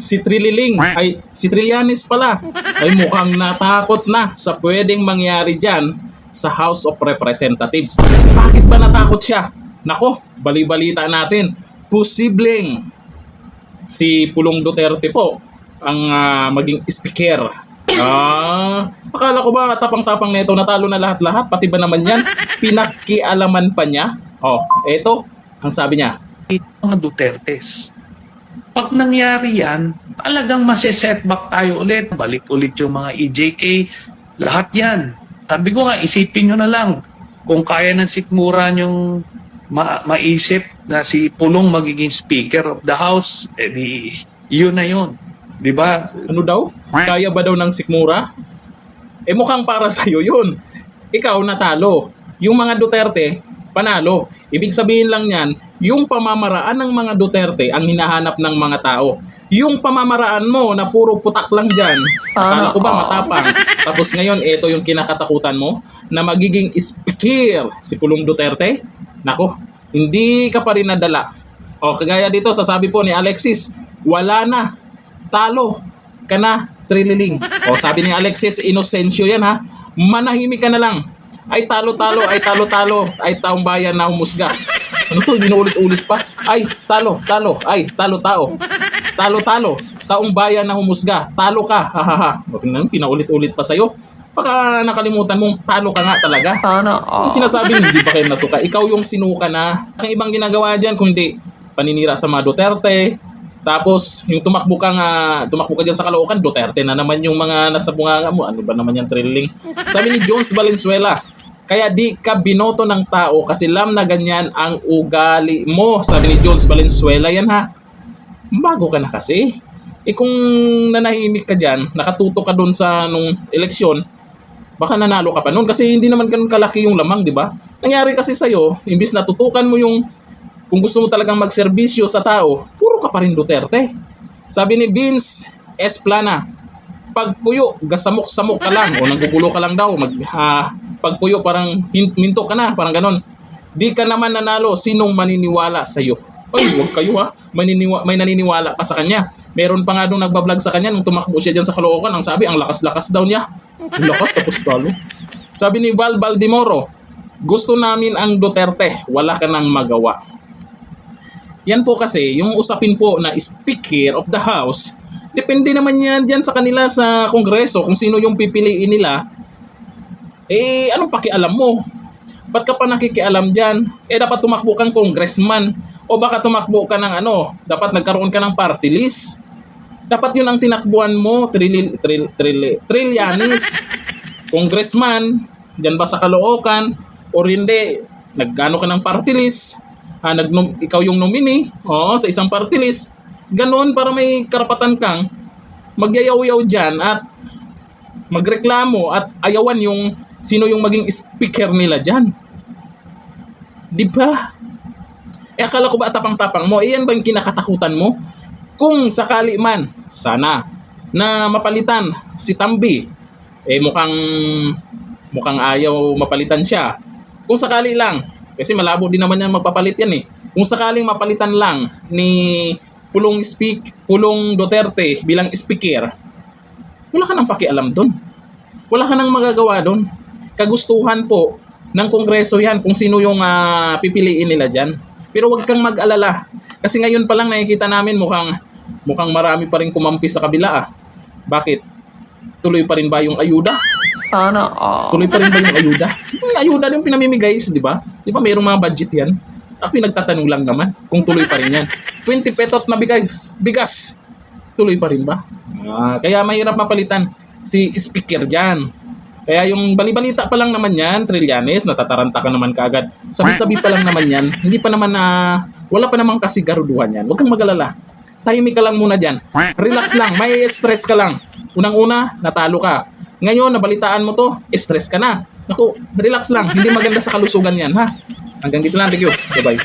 si Trililing, ay si Trillanes pala, ay mukhang natakot na sa pwedeng mangyari dyan sa House of Representatives. Bakit ba natakot siya? Nako, bali-balita natin. Posibleng si Pulong Duterte po ang maging speaker. Akala ko ba tapang-tapang nito, natalo na lahat-lahat, pati ba naman yan pinakialaman pa niya? Eto ang sabi niya. Mga Dutertes. Pag nangyari yan, talagang mase-setback tayo ulit. Balik ulit yung mga EJK. Lahat yan. Sabi ko nga, isipin nyo na lang. Kung kaya ng sikmura nyong maisip na si Pulong magiging Speaker of the House, edi yun na yun. Di ba? Ano daw? Kaya ba daw ng sikmura? Mukhang para sa'yo yun. Ikaw natalo. Yung mga Duterte, panalo. Ibig sabihin lang yan, yung pamamaraan ng mga Duterte ang hinahanap ng mga tao. Yung pamamaraan mo na puro putak lang dyan, akala ko ba matapang? Tapos ngayon, ito yung kinakatakutan mo na magiging speaker si Pulong Duterte? Nako, hindi ka pa rin nadala. Kagaya dito, sasabi po ni Alexis, wala na, talo ka na, Trililing. Sabi ni Alexis Inocencio yan ha, manahimik ka na lang. Ay talo-talo, ay talo-talo, ay taong bayan na humusga. Ano to, dinuulit-ulit pa? Ay talo-talo, ay talo-tao. Talo-talo, taong bayan na humusga. Talo ka, hahaha. Pinaulit-ulit pa sa'yo. Baka nakalimutan mong talo ka nga talaga. Sana Yung sinasabing hindi ba kayo nasuka? Ikaw yung sinuka na. Ang ibang ginagawa dyan, kundi paninira sa mga Duterte. Tapos, yung tumakbo ka dyan sa Caloocan, Duterte na naman yung mga nasa bunganga mo. Ano ba naman yan, Trililing? Sabi ni Jones Valenzuela, kaya di ka binoto ng tao kasi alam na ganyan ang ugali mo. Sabi ni Jones Valenzuela yan ha. Bago ka na kasi. Kung nanahimik ka dyan, nakatuto ka dun sa nung eleksyon, baka nanalo ka pa nun kasi hindi naman ganun kalaki yung lamang, di ba? Nangyari kasi sa'yo, imbis na tutukan mo yung kung gusto mo talagang magserbisyo sa tao, puro ka pa rin Duterte. Sabi ni Vince Esplana, pagpuyo, gasamok-samok ka lang o nanggugulo ka lang daw. Pagpuyo parang minto ka na, parang ganon. Di ka naman nanalo, sinong maniniwala sa'yo? Ay, huwag kayo ha. May naniniwala pa sa kanya. Meron pa nga nung nagbablog sa kanya nung tumakbo siya dyan sa Caloocan. Ang sabi, ang lakas-lakas daw niya. Ang lakas tapos talo. Sabi ni Val Baldimoro, gusto namin ang Duterte, wala ka nang magawa. Yan po kasi, yung usapin po na Speaker of the House, depende naman yan dyan sa kanila sa Kongreso, kung sino yung pipiliin nila. Anong pakialam mo? Ba't ka pa nakikialam dyan? Dapat tumakbo kang congressman. O baka tumakbo ka ng dapat nagkaroon ka ng party list. Dapat yun ang tinakbuhan mo, Trillanes. Congressman, dyan ba sa Caloocan? O hindi, nagano ka ng party list? Ikaw yung nominee sa isang party list. Ganon para may karapatan kang magyayaw-yaw dyan at magreklamo at ayawan yung sino yung maging speaker nila dyan. Di ba? Akala ko ba tapang-tapang mo? Iyan ba yung kinakatakutan mo? Kung sakali man, sana, na mapalitan si Tambi, mukhang ayaw mapalitan siya. Kung sakali lang, kasi malabo din naman yan mapapalit yan Kung sakaling mapalitan lang ni Pulong Duterte bilang speaker, wala ka nang pakialam doon. Wala ka nang magagawa doon. Kagustuhan po ng Kongreso yan kung sino yung pipiliin nila dyan. Pero wag kang mag-alala. Kasi ngayon pa lang nakikita namin mukhang marami pa rin kumampi sa kabila Bakit? Tuloy pa rin ba yung ayuda? Sana Tuloy pa rin ba yung ayuda? Yung ayuda yung pinamimigay, di ba? Di ba mayroong mga budget yan? Ako nagtatanong lang naman kung tuloy pa rin yan. 20 petot na bigas, tuloy pa rin ba? Kaya mahirap mapalitan si speaker dyan. Kaya yung balibalita pa lang naman yan, Trillanes, natataranta ka naman kaagad. Sabi-sabi pa lang naman yan, hindi pa naman wala pa namang kasigaruduhan yan. Huwag kang mag-alala. Tahimik ka lang muna dyan. Relax lang, may stress ka lang. Unang-una, natalo ka. Ngayon, nabalitaan mo to, stress ka na. Naku, relax lang. Hindi maganda sa kalusugan yan, ha? Hanggang dito lang. Thank you. Bye-bye.